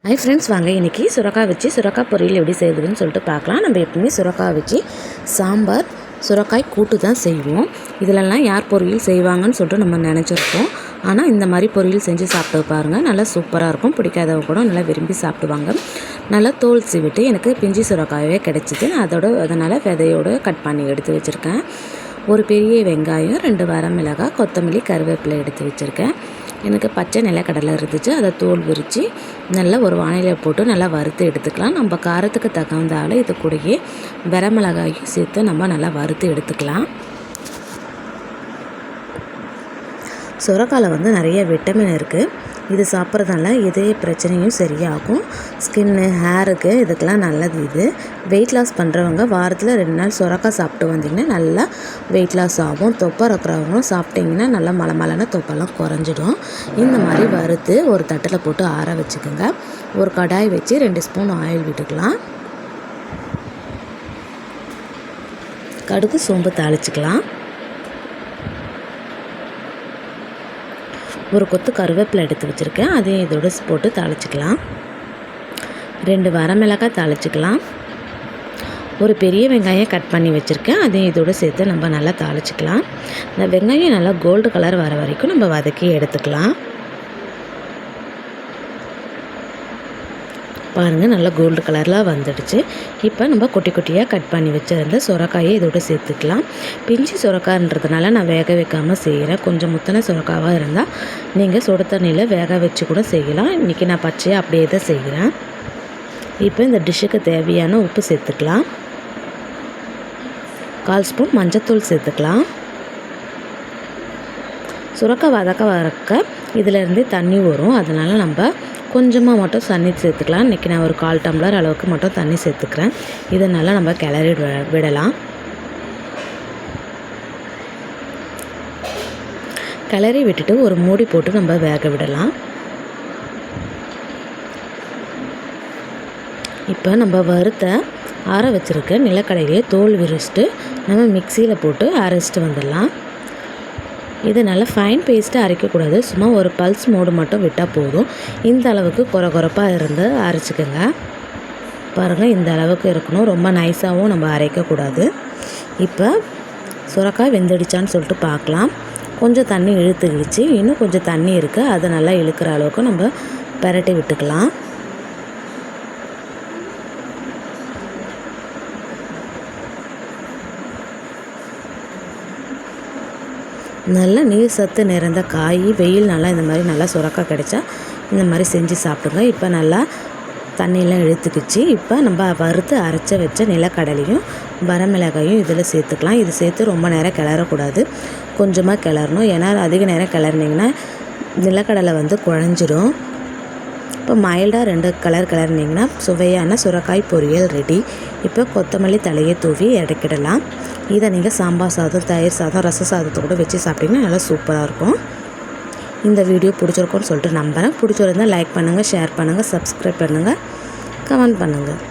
Hi friends, வாங்க இன்றைக்கி சுரக்காய் வச்சு சுரக்காய் பொரியல் எப்படி செய்யுதுன்னு சொல்லிட்டு பார்க்கலாம். நம்ம எப்பவுமே சுரக்காய் வச்சு சாம்பார், சுரக்காய் கூட்டு தான் செய்வோம். இதிலெல்லாம் யார் பொரியல் செய்வாங்கன்னு சொல்லிட்டு நம்ம நினச்சிருப்போம். ஆனால் இந்த மாதிரி பொரியல் செஞ்சு சாப்பிட்டு பாருங்கள், நல்லா சூப்பராக இருக்கும். பிடிக்காதவங்க கூட நல்லா விரும்பி சாப்பிடுவாங்க. நல்லா தோல் சீவிட்டு எனக்கு பிஞ்சி சுரக்காயே கிடச்சிது. அதனால் விதையோடு கட் பண்ணி எடுத்து வச்சுருக்கேன். ஒரு பெரிய வெங்காயம், 2 வரமிளகாய், கொத்தமல்லி, கருவேப்பிலை எடுத்து வச்சுருக்கேன். எனக்கு பச்சை நிலக்கடலை இருந்துச்சு, அதை தோல் விரித்து நல்லா ஒரு வானிலையில் போட்டு நல்லா வறுத்து எடுத்துக்கலாம். நம்ம காரத்துக்கு தகுந்தால் இது கூடயே வரமிளகாயும் சேர்த்து நம்ம நல்லா வறுத்து எடுத்துக்கலாம். சுரக்காயில் நிறைய விட்டமின் இருக்குது. இது சாப்பிட்றதுனால இதய பிரச்சனையும் சரியாகும். ஸ்கின்னு, ஹேருக்கு இதுக்கெல்லாம் நல்லது. இது வெயிட் லாஸ் பண்ணுறவங்க வாரத்தில் 2 நாள் சுரக்காய் சாப்பிட்டு வந்திங்கன்னா நல்லா வெயிட் லாஸ் ஆகும். தொப்பை இருக்கிறவங்களும் சாப்பிட்டிங்கன்னா நல்லா மலமலன தொப்பெல்லாம் குறைஞ்சிடும். இந்த மாதிரி வறுத்து ஒரு தட்டில் போட்டு ஆற வச்சுக்கோங்க. ஒரு கடாய் வச்சு 2 ஸ்பூன் ஆயில் விட்டுக்கலாம். கடுகு, சோம்பு தாளிச்சிக்கலாம். ஒரு கொத்து கருவேப்பிலை எடுத்து வச்சுருக்கேன், அதையும் இதோடு போட்டு தாளிச்சிக்கலாம். 2 வரமிளகாய் தாளிச்சிக்கலாம். ஒரு பெரிய வெங்காயம் கட் பண்ணி வச்சுருக்கேன், அதையும் இதோடு சேர்த்து நம்ம நல்லா தாளிச்சிக்கலாம். இந்த வெங்காயம் நல்லா கோல்டு கலர் வர வரைக்கும் நம்ம வதக்கி எடுத்துக்கலாம். பாருங்கள், நல்லா கோல்டு கலரில் வந்துடுச்சு. இப்போ நம்ம குட்டி குட்டியாக கட் பண்ணி வச்சுருந்த சுரக்காயை இதோடு சேர்த்துக்கலாம். பிஞ்சு சுரக்காய்ன்றதுனால நான் வேக வைக்காமல் செய்கிறேன். கொஞ்சம் முத்தின சுரக்காவாக இருந்தால் நீங்கள் சுடு தண்ணியில் வேக வச்சு கூட செய்யலாம். இன்றைக்கி நான் பச்சையாக அப்படியே தான் செய்கிறேன். இப்போ இந்த டிஷ்ஷுக்கு தேவையான உப்பு சேர்த்துக்கலாம். 1/4 ஸ்பூன் மஞ்சத்தூள் சேர்த்துக்கலாம். சுரக்காய் வதக்க இதிலேருந்து தண்ணி வரும், அதனால் நம்ம கொஞ்சமாக மட்டும் தண்ணி சேர்த்துக்கலாம். இன்றைக்கி நான் ஒரு 1/4 டம்ளர் அளவுக்கு மட்டும் தண்ணி சேர்த்துக்கிறேன். இதனால் நம்ம கிளறி விடலாம். கிளறி விட்டுட்டு ஒரு மூடி போட்டு நம்ம வேக விடலாம். இப்போ நம்ம வறுத்த ஆற வச்சுருக்க நிலக்கடலையை தோல் விரிச்சிட்டு நம்ம மிக்சியில் போட்டு அரைச்சிட்டு வந்துடலாம். இது நல்லா ஃபைன் பேஸ்ட்டாக அரைக்கக்கூடாது, சும்மா ஒரு பல்ஸ் மோடு மட்டும் விட்டால் போதும். இந்த அளவுக்கு கொரப்பாக இருந்து அரைச்சிக்கோங்க. பாருங்கள், இந்த அளவுக்கு இருக்கணும், ரொம்ப நைஸாகவும் நம்ம அரைக்கக்கூடாது. இப்போ சுரக்காய் வெந்துடுச்சான்னு சொல்லிட்டு பார்க்கலாம். கொஞ்சம் தண்ணி இழுத்துக்கிடுச்சு, இன்னும் கொஞ்சம் தண்ணி இருக்குது, அதை நல்லா இழுக்கிற அளவுக்கு நம்ம பெரட்டி விட்டுக்கலாம். நல்லா நீர் சத்து நிறைந்த காய், வெயில் நல்லா இந்த மாதிரி நல்லா சுரக்காய் கிடைச்சா இந்த மாதிரி செஞ்சு சாப்பிடுங்க. இப்போ நல்லா தண்ணியெலாம் இழுத்துக்கிச்சு. இப்போ நம்ம வறுத்து அரைச்சி வச்ச நிலக்கடலையும் வரமிளகாயும் இதில் சேர்த்துக்கலாம். இது சேர்த்து ரொம்ப நேரம் கிளறக்கூடாது, கொஞ்சமாக கிளறணும். ஏன்னா அதிக நேரம் கிளறினீங்கன்னா நிலக்கடலை குழஞ்சிடும். இப்போ மைல்டாக 2 கலர் கிளறினீங்கன்னா சுவையான சுரக்காய் பொரியல் ரெடி. இப்போ கொத்தமல்லி தலையை தூவி இறக்கிடலாம். இதை நீங்கள் சாம்பார் சாதம், தயிர் சாதம், ரச சாதத்தை கூட வச்சு சாப்பிட்டிங்கன்னா நல்லா சூப்பராக இருக்கும். இந்த வீடியோ பிடிச்சிருக்கோன்னு சொல்லிட்டு நம்புகிறேன். பிடிச்சிருந்தால் லைக் பண்ணுங்கள், ஷேர் பண்ணுங்கள், சப்ஸ்கிரைப் பண்ணுங்கள், கமெண்ட் பண்ணுங்கள்.